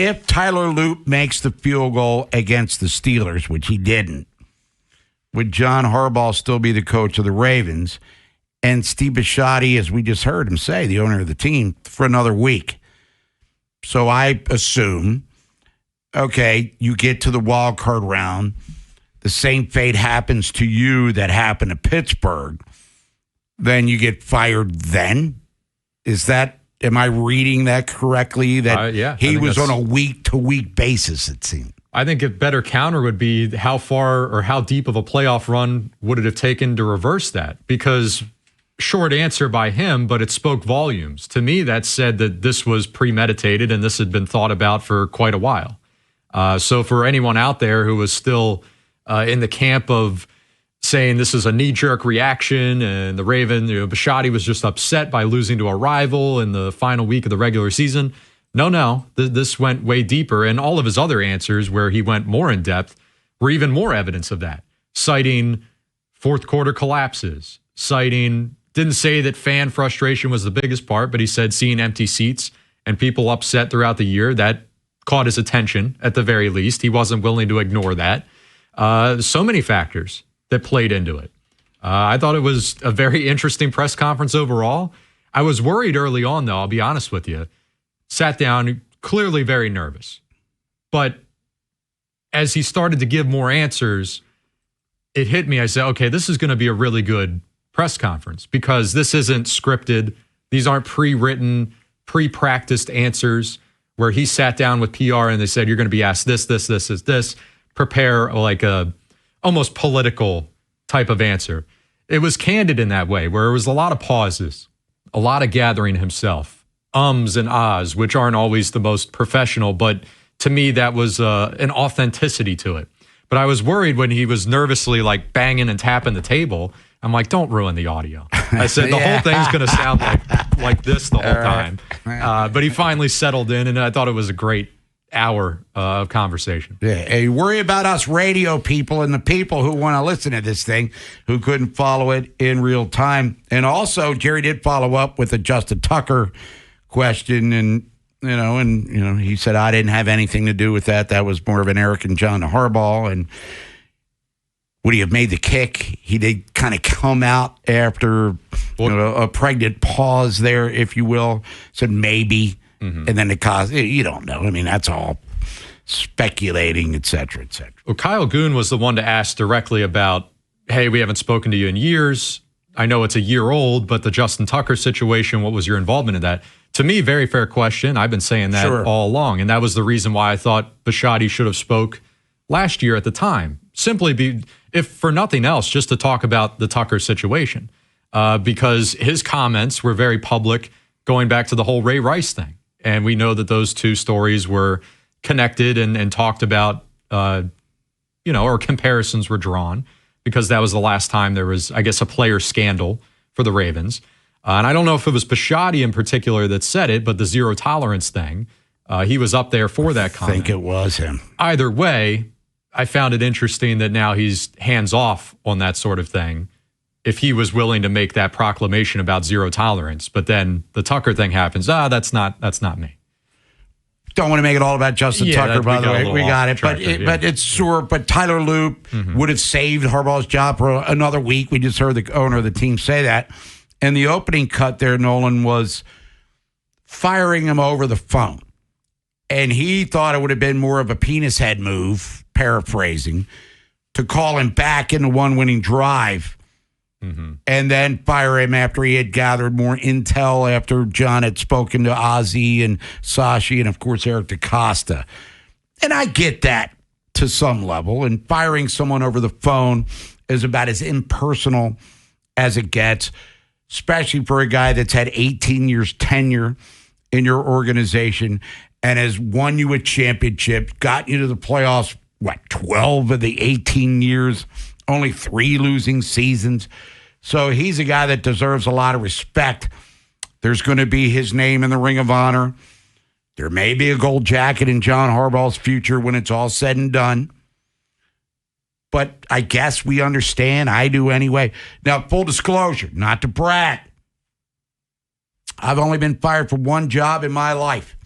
if Tyler Loop makes the field goal against the Steelers, which he didn't, would John Harbaugh still be the coach of the Ravens? And Steve Bisciotti, as we just heard him say, the owner of the team, for another week. So I assume, okay, you get to the wild card round. The same fate happens to you that happened to Pittsburgh. Then you get fired then? Am I reading that correctly? That he was on a week-to-week basis, it seemed. I think a better counter would be how far or how deep of a playoff run would it have taken to reverse that? Because short answer by him, but it spoke volumes. To me, that said that this was premeditated and this had been thought about for quite a while. So for anyone out there who was still in the camp of saying this is a knee-jerk reaction and the Raven, Bisciotti was just upset by losing to a rival in the final week of the regular season. No, this went way deeper, and all of his other answers where he went more in depth were even more evidence of that, citing fourth quarter collapses, didn't say that fan frustration was the biggest part, but he said seeing empty seats and people upset throughout the year, that caught his attention at the very least. He wasn't willing to ignore that. So many factors that played into it. I thought it was a very interesting press conference overall. I was worried early on, though, I'll be honest with you. Sat down, clearly very nervous. But as he started to give more answers, it hit me. I said, okay, this is going to be a really good press conference because this isn't scripted. These aren't pre-written, pre-practiced answers where he sat down with PR and they said, you're going to be asked this. Prepare like a almost political type of answer. It was candid in that way, where it was a lot of pauses, a lot of gathering himself, ums and ahs, which aren't always the most professional, but to me, that was an authenticity to it. But I was worried when he was nervously like banging and tapping the table. I'm like, don't ruin the audio. I said, the whole thing's going to sound like this the whole time. But he finally settled in, and I thought it was a great hour of conversation. Yeah, hey, worry about us radio people and the people who want to listen to this thing who couldn't follow it in real time. And also, Jerry did follow up with a Justin Tucker question, and he said I didn't have anything to do with that. That was more of an Eric and John Harbaugh. And would he have made the kick? He did kind of come out after a pregnant pause there, if you will. Said maybe. Mm-hmm. And then it caused, you don't know. I mean, that's all speculating, et cetera, et cetera. Well, Kyle Goon was the one to ask directly about, hey, we haven't spoken to you in years. I know it's a year old, but the Justin Tucker situation, what was your involvement in that? To me, very fair question. I've been saying that all along. And that was the reason why I thought Bisciotti should have spoke last year at the time. Simply if for nothing else, just to talk about the Tucker situation. Because his comments were very public going back to the whole Ray Rice thing. And we know that those two stories were connected and talked about, or comparisons were drawn because that was the last time there was, I guess, a player scandal for the Ravens. And I don't know if it was Bisciotti in particular that said it, but the zero tolerance thing, he was up there for that comment. I think it was him. Either way, I found it interesting that now he's hands off on that sort of thing. If he was willing to make that proclamation about zero tolerance, but then the Tucker thing happens. That's not me. Don't want to make it all about Justin Tucker, by the way. We got it. But it's sure. But Tyler Loop would have saved Harbaugh's job for another week. We just heard the owner of the team say that. And the opening cut there, Nolan, was firing him over the phone. And he thought it would have been more of a penis head move, paraphrasing, to call him back in the one winning drive. And then fire him after he had gathered more intel after John had spoken to Ozzie and Sashi and, of course, Eric DaCosta. And I get that to some level. And firing someone over the phone is about as impersonal as it gets, especially for a guy that's had 18 years tenure in your organization and has won you a championship, got you to the playoffs, 12 of the 18 years, only 3 losing seasons. So he's a guy that deserves a lot of respect. There's going to be his name in the Ring of Honor. There may be a gold jacket in John Harbaugh's future when it's all said and done. But I guess we understand. I do anyway. Now, full disclosure, not to brag. I've only been fired for one job in my life.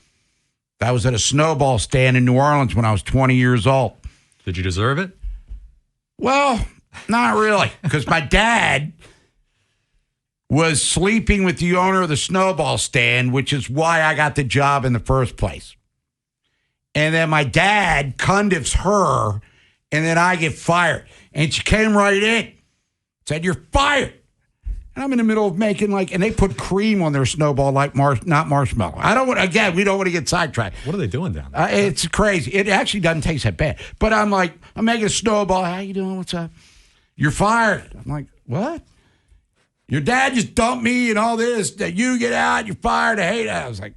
That was at a snowball stand in New Orleans when I was 20 years old. Did you deserve it? Well, not really, because my dad was sleeping with the owner of the snowball stand, which is why I got the job in the first place. And then my dad condiffs her, and then I get fired. And she came right in, said, "You're fired." And I'm in the middle of making and they put cream on their snowball not marshmallow. We don't want to get sidetracked. What are they doing down there? It's crazy. It actually doesn't taste that bad. But I'm making a snowball. How you doing? What's up? You're fired. I'm like, what? Your dad just dumped me and all this. That you get out, you're fired. I hate it. I was like,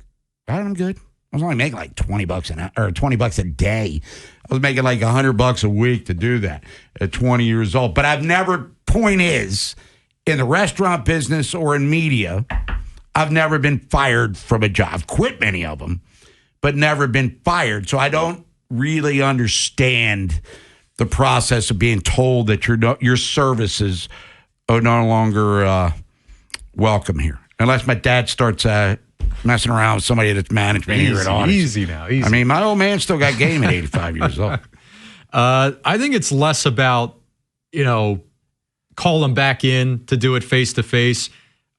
all right, I'm good. I was only making like $20 a day. I was making like $100 a week to do that at 20 years old. But point is, in the restaurant business or in media, I've never been fired from a job. I've quit many of them, but never been fired. So I don't really understand the process of being told that your services are no longer welcome here. Unless my dad starts messing around with somebody that's management here at Odyssey. Easy now. Easy. I mean, my old man still got game at 85 years old. I think it's less about, call him back in to do it face to face.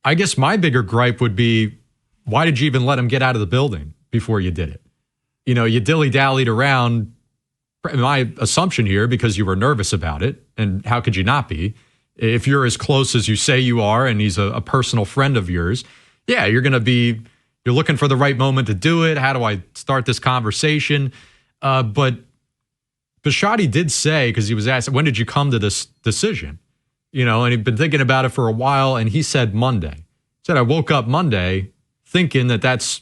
I guess my bigger gripe would be, why did you even let him get out of the building before you did it? You dilly-dallied around, my assumption here, because you were nervous about it, and how could you not be? If you're as close as you say you are, and he's a personal friend of yours, yeah, you're looking for the right moment to do it. How do I start this conversation? But Bisciotti did say, because he was asked, when did you come to this decision? And he'd been thinking about it for a while, and he said Monday. He said, I woke up Monday thinking that that's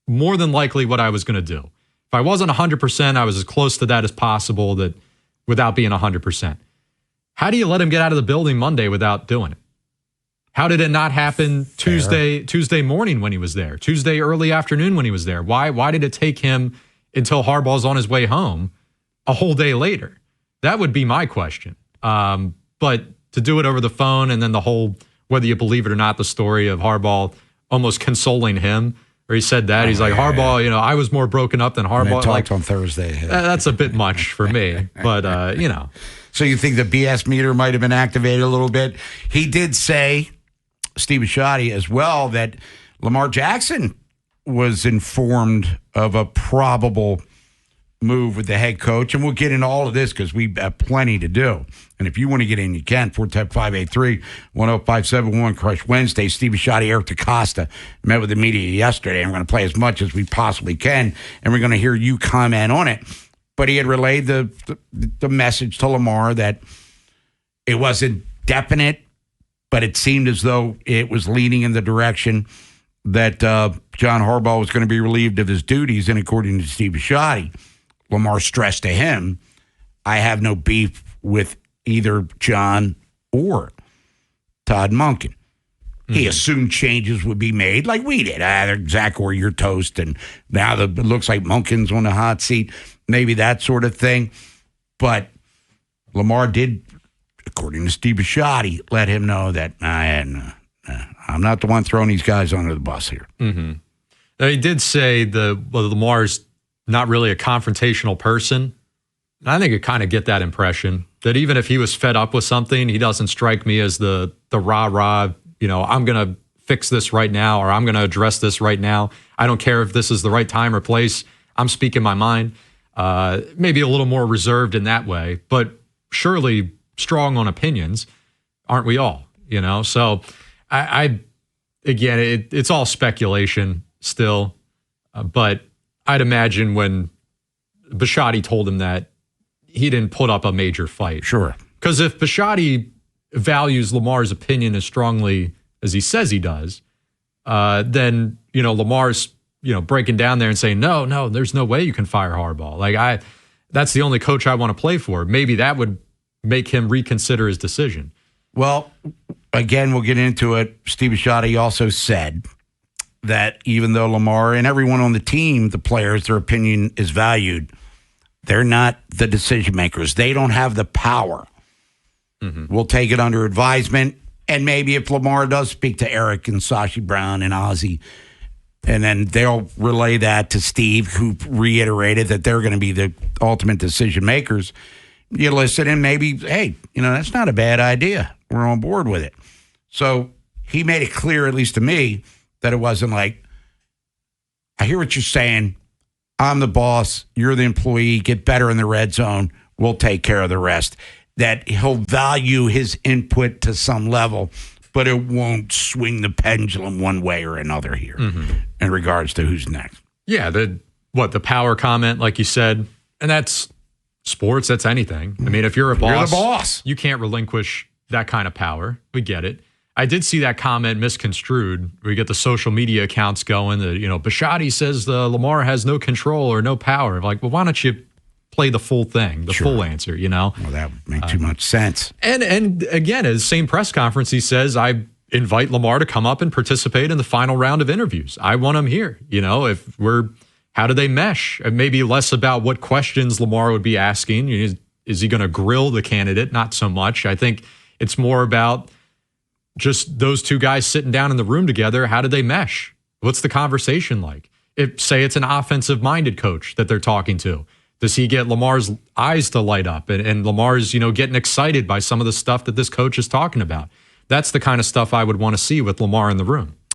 more than likely what I was going to do. If I wasn't 100%, I was as close to that as possible, that without being 100%. How do you let him get out of the building Monday without doing it? How did it not happen Tuesday morning when he was there? Tuesday early afternoon when he was there? Why did it take him until Harbaugh's on his way home a whole day later? That would be my question. But to do it over the phone, and then the whole, whether you believe it or not, the story of Harbaugh almost consoling him, or he said that. He's like, Harbaugh, I was more broken up than Harbaugh. They talked on Thursday. That's a bit much for me, but, So you think the BS meter might have been activated a little bit? He did say, Steve Bisciotti as well, that Lamar Jackson was informed of a probable move with the head coach. And we'll get into all of this because we have plenty to do. And if you want to get in, you can. 410-583-1057 Crush Wednesday. Steve Bisciotti, Eric DaCosta met with the media yesterday. And we're going to play as much as we possibly can. And we're going to hear you comment on it. But he had relayed the message to Lamar that it wasn't definite, but it seemed as though it was leaning in the direction that John Harbaugh was going to be relieved of his duties. And according to Steve Bisciotti, Lamar stressed to him, I have no beef with either John or Todd Monken. Mm-hmm. He assumed changes would be made like we did. Zach, or you're toast, and now it looks like Monken's on the hot seat. Maybe that sort of thing. But Lamar did, according to Steve Bisciotti, let him know that I'm not the one throwing these guys under the bus here. Mm-hmm. Now, he did say Lamar's not really a confrontational person. And I think I kind of get that impression, that even if he was fed up with something, he doesn't strike me as the rah-rah, I'm going to fix this right now, or I'm going to address this right now. I don't care if this is the right time or place. I'm speaking my mind. Maybe a little more reserved in that way, but surely strong on opinions, aren't we all? So I again, it's all speculation still, but I'd imagine when Bisciotti told him that, he didn't put up a major fight. Sure. Because if Bisciotti values Lamar's opinion as strongly as he says he does, then, Lamar's, breaking down there and saying, no, there's no way you can fire Harbaugh. That's the only coach I want to play for. Maybe that would make him reconsider his decision. Well, again, we'll get into it. Steve Bisciotti also said that even though Lamar and everyone on the team, the players, their opinion is valued, they're not the decision makers. They don't have the power. Mm-hmm. We'll take it under advisement. And maybe if Lamar does speak to Eric and Sashi Brown and Ozzie, And then they'll relay that to Steve, who reiterated that they're going to be the ultimate decision makers. You listen and maybe, hey, that's not a bad idea. We're on board with it. So he made it clear, at least to me, that it wasn't like, I hear what you're saying. I'm the boss. You're the employee. Get better in the red zone. We'll take care of the rest. That he'll value his input to some level, but it won't swing the pendulum one way or another here in regards to who's next. Yeah, the power comment, like you said, and that's sports, that's anything. I mean, if you're a boss, you're the boss. You can't relinquish that kind of power. We get it. I did see that comment misconstrued. We get the social media accounts going that, Bisciotti says Lamar has no control or no power. Like, well, why don't you play the full thing, the full answer, Well, that would make too much sense. And again, at the same press conference, he says, I invite Lamar to come up and participate in the final round of interviews. I want him here. How do they mesh? And maybe less about what questions Lamar would be asking. Is he going to grill the candidate? Not so much. I think it's more about just those two guys sitting down in the room together. How do they mesh? What's the conversation like? Say it's an offensive-minded coach that they're talking to. Does he get Lamar's eyes to light up and Lamar's, getting excited by some of the stuff that this coach is talking about? That's the kind of stuff I would want to see with Lamar in the room.